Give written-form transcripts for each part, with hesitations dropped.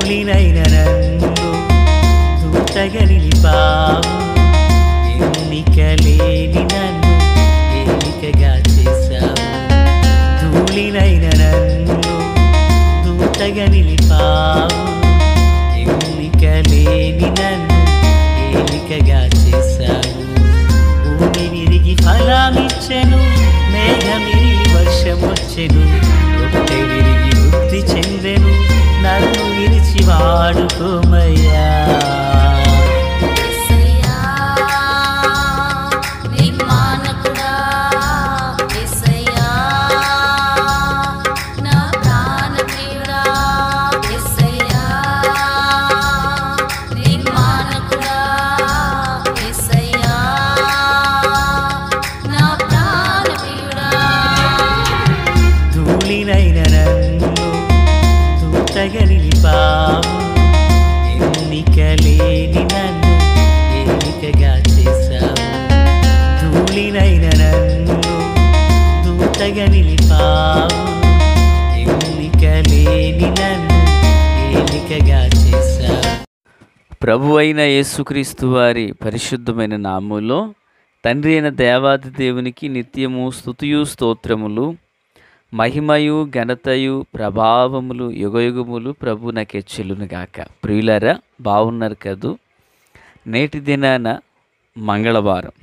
ధూళినైన నన్ను దూతగా నిలిపావు, ఎన్నిక లేని నన్ను ఏలికగా చేశావు. ధూళినైన నన్ను దూతగా నిలిపావు, ఎన్నిక లేని నన్ను ఏలికగా చేశావు. భూమి విరిగి ఫలమిచ్చెను, మేఘమిరిగి వర్షమొచ్చెను, రొట్టె విరిగి వృద్ధి చెందెను, నన్ను విరిచి వాడుకోమయ్యా. ధూళినైన నన్ను దూతగా నిలిపావు, ఎన్నిక లేని నన్ను ఏలికగా చేశావు. ధూళినైన నన్ను దూతగా నిలిపావు, ఎన్నిక లేని నన్ను ఏలికగా చేశావు. ప్రభువైన యేసుక్రీస్తు వారి పరిశుద్ధమైన నామములో తండ్రి అయిన దేవాది దేవునికి నిత్యము స్తుతియు స్తోత్రములు, మహిమయు ఘనతయు ప్రభావములు యుగయుగములు ప్రభునకే చెల్లునుగాక. ప్రియులారా, బాగున్నారు కదూ? నేటి దినాన మంగళవారం,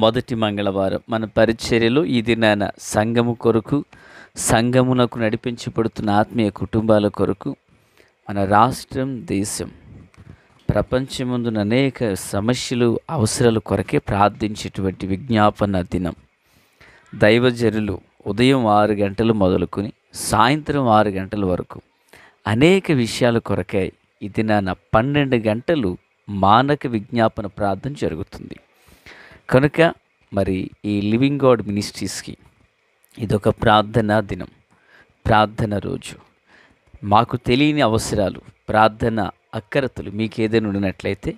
మొదటి మంగళవారం. మన పరిచర్యలో ఈ దినాన సంఘము కొరకు, సంఘమునకు నడిపించబడుతున్న ఆత్మీయ కుటుంబాల కొరకు, మన రాష్ట్రం, దేశం, ప్రపంచమందున అనేక సమస్యలు, అవసరాల కొరకే ప్రార్థించేటువంటి విజ్ఞాపన దినం. దైవజనులు ఉదయం 6 గంటలు మొదలుకొని సాయంత్రం 6 గంటల వరకు అనేక విషయాల కొరకై ఈ దినాన 12 గంటలు మానక విజ్ఞాపన ప్రార్థన జరుగుతుంది. కనుక మరి ఈ లివింగ్ గాడ్ మినిస్ట్రీస్కి ఇదొక ప్రార్థనా దినం, ప్రార్థన రోజు. మాకు తెలియని అవసరాలు, ప్రార్థన అక్కరతలు మీకు ఏదైనా ఉన్నట్లయితే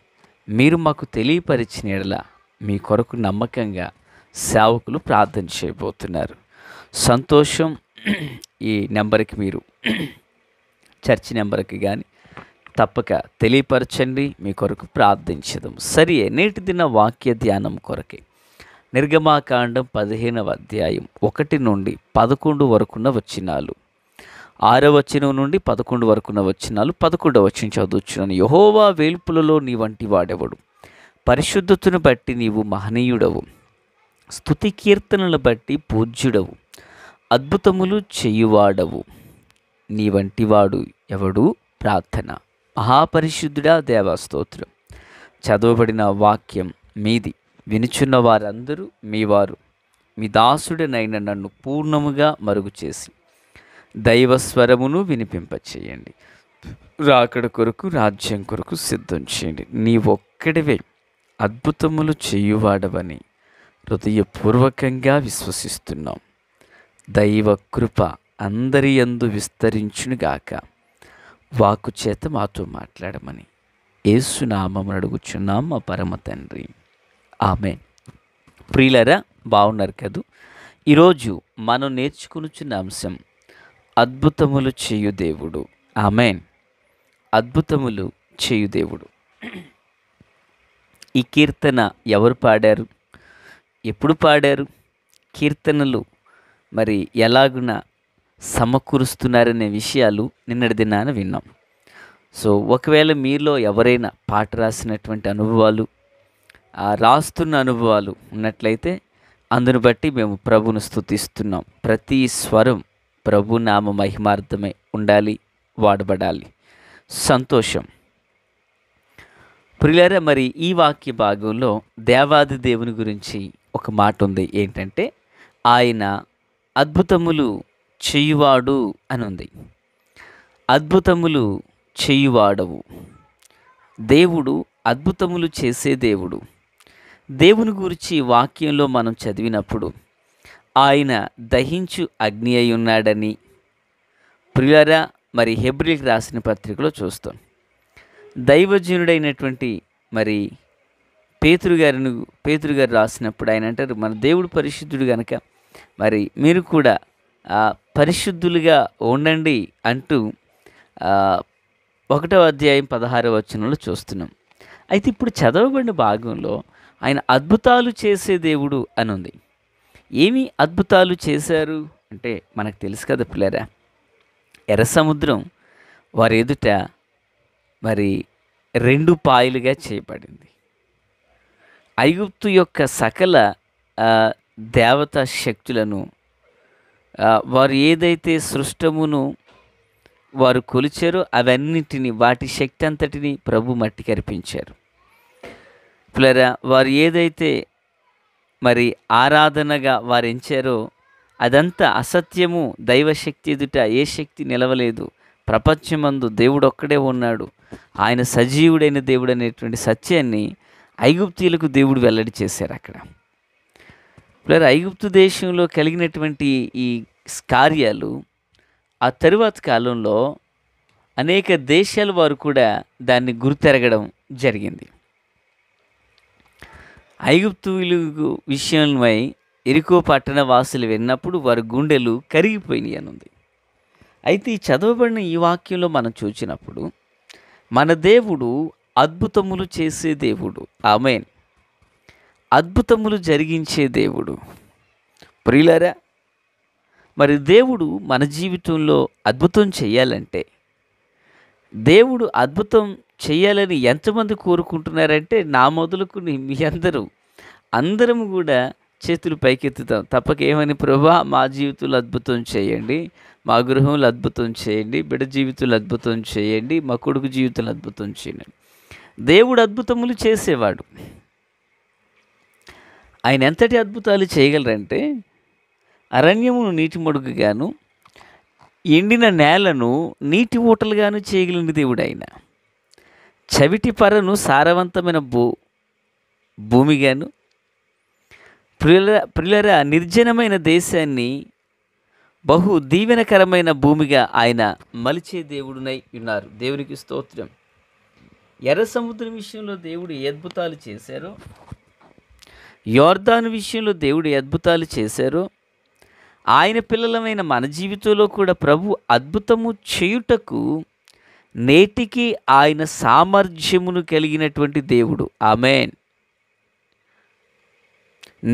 మీరు మాకు తెలియపరిచిన యెడల మీ కొరకు నమ్మకంగా సేవకులు ప్రార్థన చేయబోతున్నారు. సంతోషం. ఈ నెంబర్కి మీరు చర్చి నెంబర్కి కానీ తప్పక తెలియపరచండి, మీ కొరకు ప్రార్థించదాం. సరే, నేటి దిన వాక్య ధ్యానం కొరకే నిర్గమాకాండం 15వ అధ్యాయం 1 నుండి 11 వరకున్న వచనాలు, 6వ వచనం నుండి 11 వరకున్న వచనాలు. 11వ వచనం చదువుచున్నాను. యెహోవా వేల్పులలో నీ వంటి వాడెవడు? పరిశుద్ధతను బట్టి నీవు మహనీయుడవు, స్తుతి కీర్తనలు బట్టి పూజ్యుడవు, అద్భుతములు చేయువాడవు, నీ వంటివాడు ఎవడు? ప్రార్థన. మహాపరిశుద్ధుడా దేవా స్తోత్రం. చదవబడిన వాక్యం మీది, వినుచున్న వారందరూ మీ వారు. మీ దాసుడనైన నన్ను పూర్ణముగా మరుగు చేసి దైవస్వరమును వినిపింపచేయండి. రాకడ కొరకు, రాజ్యం కొరకు సిద్ధం చేయండి. నీ ఒక్కడివే అద్భుతములు చేయువాడవని హృదయపూర్వకంగా విశ్వసిస్తున్నాం. దైవ కృప అందరి యందు విస్తరించునుగాక. వాక్కు చేత మాతో మాట్లాడమని యేసునామమున అడుగుచున్నాం మా పరమ తండ్రి, ఆమేన్. ప్రియులారా, బాగున్నారు కదూ? ఈరోజు మనం నేర్చుకునుచున్న అంశం అద్భుతములు చేయు దేవుడు. ఆమేన్. అద్భుతములు చేయు దేవుడు. ఈ కీర్తన ఎవరు పాడారు? ఎప్పుడు పాడారు? కీర్తనలు మరి ఎలాగున సమకూరుస్తున్నారనే విషయాలు నిన్నటి దినాన విన్నాం. సో ఒకవేళ మీలో ఎవరైనా పాట రాసినటువంటి అనుభవాలు, రాస్తున్న అనుభవాలు ఉన్నట్లయితే అందును బట్టి మేము ప్రభును స్తుతిస్తున్నాం. ప్రతి స్వరం ప్రభు నామ మహిమార్థమై ఉండాలి, వాడబడాలి. సంతోషం. ప్రియులారా, మరి ఈ వాక్య భాగంలో దేవాది దేవుని గురించి ఒక మాట ఉంది. ఏంటంటే ఆయన అద్భుతములు చేయువాడు అని ఉంది. అద్భుతములు చేయువాడవు. దేవుడు అద్భుతములు చేసే దేవుడు. దేవుని గురించి వాక్యంలో మనం చదివినప్పుడు ఆయన దహించు అగ్ని అయి ఉన్నాడని ప్రియులారా మరి హెబ్రీయులకు రాసిన పత్రికలో చూస్తాం. దైవజనుడైనటువంటి మరి పేతురు గారు రాసినప్పుడు ఆయన అంటారు, మన దేవుడు పరిశుద్ధుడు కనుక మరి మీరు కూడా పరిశుద్ధులుగా ఉండండి అంటూ 1వ అధ్యాయం 16వ వచనంలో చూస్తున్నాం. అయితే ఇప్పుడు చదవబడిన భాగంలో ఆయన అద్భుతాలు చేసే దేవుడు అని ఉంది. ఏమి అద్భుతాలు చేశారు అంటే మనకు తెలుసు కదా పిల్లరా, ఎర్ర సముద్రం వారి ఎదుట మరి 2 పాయలుగా చేయబడింది. ఐగుప్తు యొక్క సకల దేవతా శక్తులను వారు ఏదైతే సృష్టమును వారు కొలిచారో అవన్నిటిని, వాటి శక్తి అంతటిని ప్రభు మట్టి కరిపించారు. పిల్లరా, వారు ఏదైతే మరి ఆరాధనగా వారు ఎంచారో అదంతా అసత్యము. దైవశక్తి ఎదుట ఏ శక్తి నిలవలేదు. ప్రపంచమందు దేవుడు ఒక్కడే ఉన్నాడు, ఆయన సజీవుడైన దేవుడు అనేటువంటి సత్యాన్ని ఐగుప్తీయులకు దేవుడు వెల్లడి చేశారు అక్కడ. పిల్లరా, ఐగుప్తు దేశంలో కలిగినటువంటి ఈ కార్యాలు ఆ తరువాత కాలంలో అనేక దేశాల వారు కూడా దాన్ని గుర్తెరగడం జరిగింది. ఐగుప్తుల విషయమై ఎరికో పట్టణ వాసులు విన్నప్పుడు వారి గుండెలు కరిగిపోయినాయి అనుంది. అయితే ఈ చదవబడిన ఈ వాక్యంలో మనం చూసినప్పుడు మన దేవుడు అద్భుతములు చేసే దేవుడు. ఆమేన్. అద్భుతములు జరిగించే దేవుడు. ప్రియులారా, మరి దేవుడు మన జీవితంలో అద్భుతం చేయాలంటే, దేవుడు అద్భుతం చేయాలని ఎంతమంది కోరుకుంటున్నారంటే, నా మొదలుకుని మీ అందరం కూడా చేతులు పైకెత్తుతాం. తప్పక ఏమని, ప్రభువా మా జీవితంలో అద్భుతం చేయండి, మా గృహంలో అద్భుతం చేయండి, బిడ్డ జీవితంలో అద్భుతం చేయండి, మా కొడుకు జీవితంలో అద్భుతం చేయండి. దేవుడు అద్భుతములు చేసేవాడు. ఆయన ఎంతటి అద్భుతాలు చేయగలరంటే, అరణ్యమును నీటి మడుగుగాను, ఎండిన నేలను నీటి ఊటలుగాను చేయగలిగిన దేవుడు ఆయన. చవిటి పరను సారవంతమైన భూమిగాను, ప్రియులరా నిర్జనమైన దేశాన్ని బహు దీవెనకరమైన భూమిగా ఆయన మలిచే దేవుడునై ఉన్నారు. దేవునికి స్తోత్రం. ఎర్ర సముద్రం విషయంలో దేవుడు ఏ అద్భుతాలు చేశారో, యోర్దాను విషయంలో దేవుడు ఏ అద్భుతాలు చేశారో, ఆయన పిల్లలమైన మన జీవితంలో కూడా ప్రభు అద్భుతము చేయుటకు నేటికి ఆయన సామర్థ్యమును కలిగినటువంటి దేవుడు. ఆమేన్.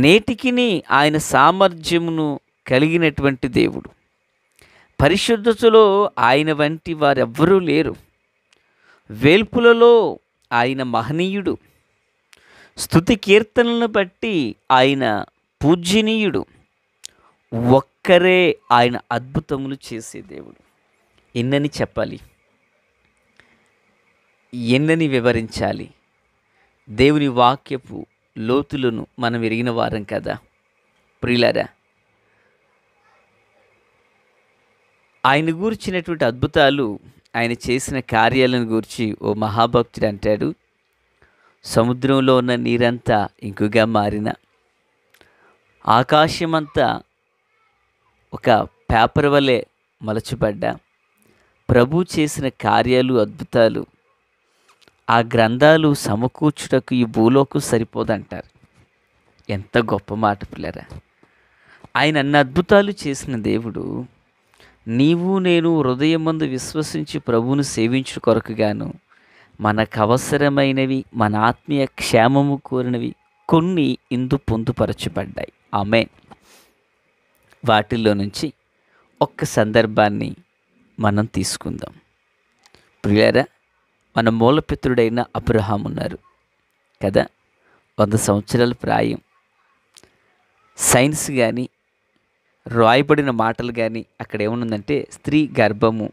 నేటికిని ఆయన సామర్థ్యమును కలిగినటువంటి దేవుడు. పరిశుద్ధతలో ఆయన వంటి వారెవ్వరూ లేరు. వేల్పులలో ఆయన మహనీయుడు. స్తుతి కీర్తనలను బట్టి ఆయన పూజ్యనీయుడు. ఒక్కరే ఆయన అద్భుతములు చేసే దేవుడు. ఎన్నని చెప్పాలి, ఎన్నని వివరించాలి. దేవుని వాక్యపు లోతులను మనం ఎరిగిన వారం కదా ప్రియులారా. ఆయన గూర్చినటువంటి అద్భుతాలు, ఆయన చేసిన కార్యాలను గూర్చి ఓ మహాభక్తుడు అంటాడు, సముద్రంలో ఉన్న నీరంతా ఇంకుగా మారిన, ఆకాశమంతా ఒక పేపర్ వలె మలచబడ్డా, ప్రభు చేసిన కార్యాలు అద్భుతాలు ఆ గ్రంథాలు సమకూర్చుటకు ఈ భూలోకం సరిపోదంటారు. ఎంత గొప్ప మాట పిల్లరా. ఆయన అన్ని అద్భుతాలు చేసిన దేవుడు నీవు నేను హృదయమందు విశ్వసించి ప్రభువును సేవించు కొరకుగాను మనకు అవసరమైనవి, మన ఆత్మీయ క్షేమము కోరినవి కొన్ని ఇందు పొందుపరచబడ్డాయి. ఆమేన్. వాటిల్లో నుంచి ఒక్క సందర్భాన్ని మనం తీసుకుందాం. ప్రియులారా, మన మూలపితరుడైన అబ్రహాం ఉన్నారు కదా, 100 సంవత్సరాల ప్రాయం. సైన్స్ కానీ రాయబడిన మాటలు కానీ అక్కడ ఏమనుందంటే, స్త్రీ గర్భము,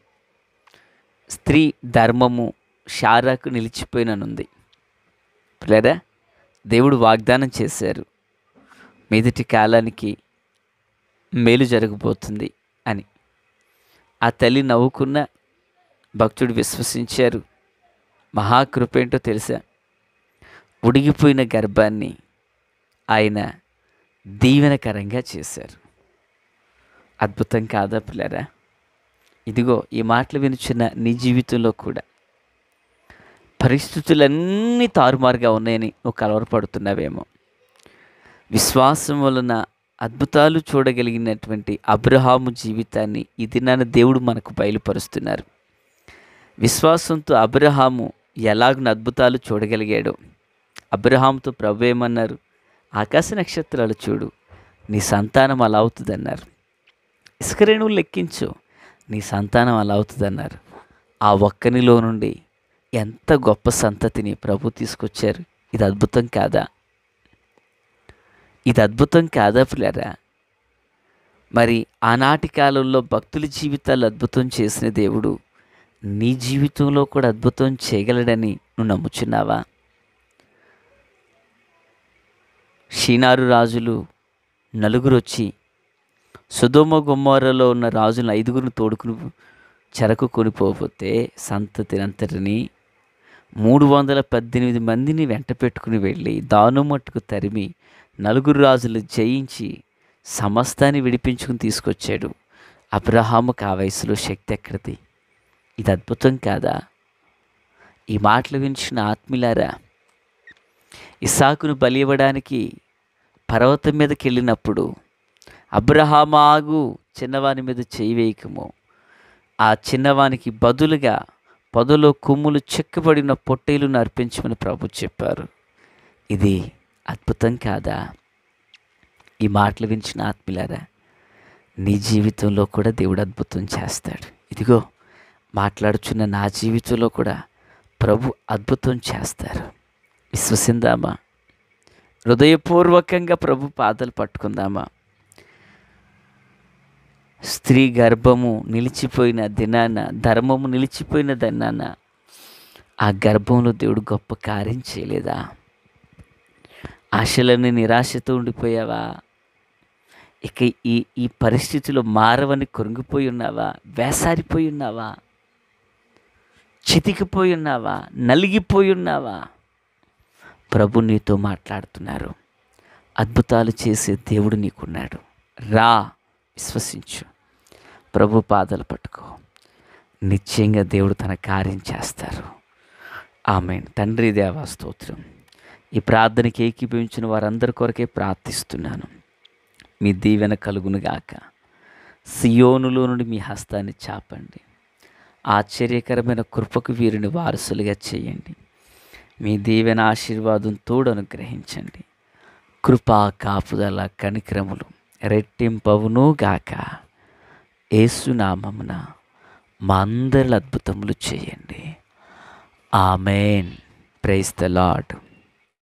స్త్రీ ధర్మము షారాకు నిలిచిపోయిననుంది. పిల్లరా, దేవుడు వాగ్దానం చేశారు, మీదటి కాలానికి మేలు జరగబోతుంది అని. ఆ తల్లి నవ్వుకున్న, భక్తుడు విశ్వసించారు. మహాకృప ఏంటో తెలుసా, ఉడిగిపోయిన గర్భాన్ని ఆయన దీవెనకరంగా చేశారు. అద్భుతం కాదా పిల్లరా? ఇదిగో ఈ మాటలు వినుచున్న నీ జీవితంలో కూడా పరిస్థితులన్నీ తారుమారుగా ఉన్నాయని నువ్వు కలవరపడుతున్నావేమో. విశ్వాసం వలన అద్భుతాలు చూడగలిగినటువంటి అబ్రహాము జీవితాన్ని ఈ దినాన దేవుడు మనకు బయలుపరుస్తున్నారు. విశ్వాసంతో అబ్రహాము ఎలాగున అద్భుతాలు చూడగలిగాడో, అబ్రహాముతో ప్రభు ఏమన్నారు? ఆకాశ నక్షత్రాలు చూడు, నీ సంతానం అలా అవుతుందన్నారు. ఇసుక రేణువులు లెక్కించు, నీ సంతానం అలా అవుతుందన్నారు. ఆ ఒక్కనిలో నుండి ఎంత గొప్ప సంతతిని ప్రభు తీసుకొచ్చారు. ఇది అద్భుతం కాదా? ఇది అద్భుతం కాదా పిల్లరా? మరి ఆనాటి కాలంలో భక్తుల జీవితాలు అద్భుతం చేసిన దేవుడు నీ జీవితంలో కూడా అద్భుతం చేయగలడని నువ్వు నమ్ముచున్నావా? షీనారు రాజులు నలుగురు వచ్చి సొదొమ గొమొర్రాలో ఉన్న రాజులను 5గురిని తోడుకుని చెరకు కొనిపోతే సంతతినంతటిని 318 మందిని వెంట పెట్టుకుని వెళ్ళి దానుమట్టుకు తరిమి 4 రాజులు జయించి సమస్తాన్ని విడిపించుకుని తీసుకొచ్చాడు. అబ్రహాముకు ఆ వయసులో శక్తి ఎక్కడిది? ఇది అద్భుతం కాదా? ఈ మాటలు వినిచిన ఆత్మీయులారా, ఇస్సాకును బలి ఇవ్వడానికి పర్వతం మీదకి వెళ్ళినప్పుడు అబ్రహాము ఆగు, చిన్నవాని మీద చేయి వేయకము, ఆ చిన్నవానికి బదులుగా పొదలో కొమ్ములు చెక్కబడిన పొట్టేలును అర్పించమని ప్రభు చెప్పారు. ఇది అద్భుతం కాదా? ఈ మాటలు వినిచిన ఆత్మీయులారా, నీ జీవితంలో కూడా దేవుడు అద్భుతం చేస్తాడు. ఇదిగో మాట్లాడుచున్న నా జీవితంలో కూడా ప్రభు అద్భుతం చేస్తారు. విశ్వసిందామా? హృదయపూర్వకంగా ప్రభు పాదాలు పట్టుకుందామా? స్త్రీ గర్భము నిలిచిపోయిన దినాన, ధర్మము నిలిచిపోయిన దినాన ఆ గర్భంలో దేవుడు గొప్ప కార్యం చేయలేదా? ఆశలని నిరాశతో ఉండిపోయావా? ఇక ఈ పరిస్థితిలో మారవని కృంగిపోయి ఉన్నావా? వేసారిపోయి ఉన్నావా? చితికిపోయి ఉన్నావా? నలిగిపోయి ఉన్నావా? ప్రభు నీతో మాట్లాడుతున్నారు. అద్భుతాలు చేసే దేవుడు నీకున్నాడు. రా, విశ్వసించు, ప్రభు పాదాలు పట్టుకో. నిశ్చయంగా దేవుడు తన కార్యం చేస్తారు. ఆమేన్. తండ్రి దేవా స్తోత్రం. ఈ ప్రార్థనకి ఏకీభవించిన వారందరి కొరకే ప్రార్థిస్తున్నాను. మీ దీవెన కలుగునుగాక. సియోనులో నుండి మీ హస్తాన్ని చాపండి. ఆశ్చర్యకరమైన కృపకు వీరిని వారసులుగా చేయండి. మీ దీవెన ఆశీర్వాదం తోడు అనుగ్రహించండి. కృపా కాపుదల కనికరములు రెట్టింపవును గాక. యేసునామమున మా అందరి అద్భుతములు చేయండి. ఆమేన్. Praise the lord.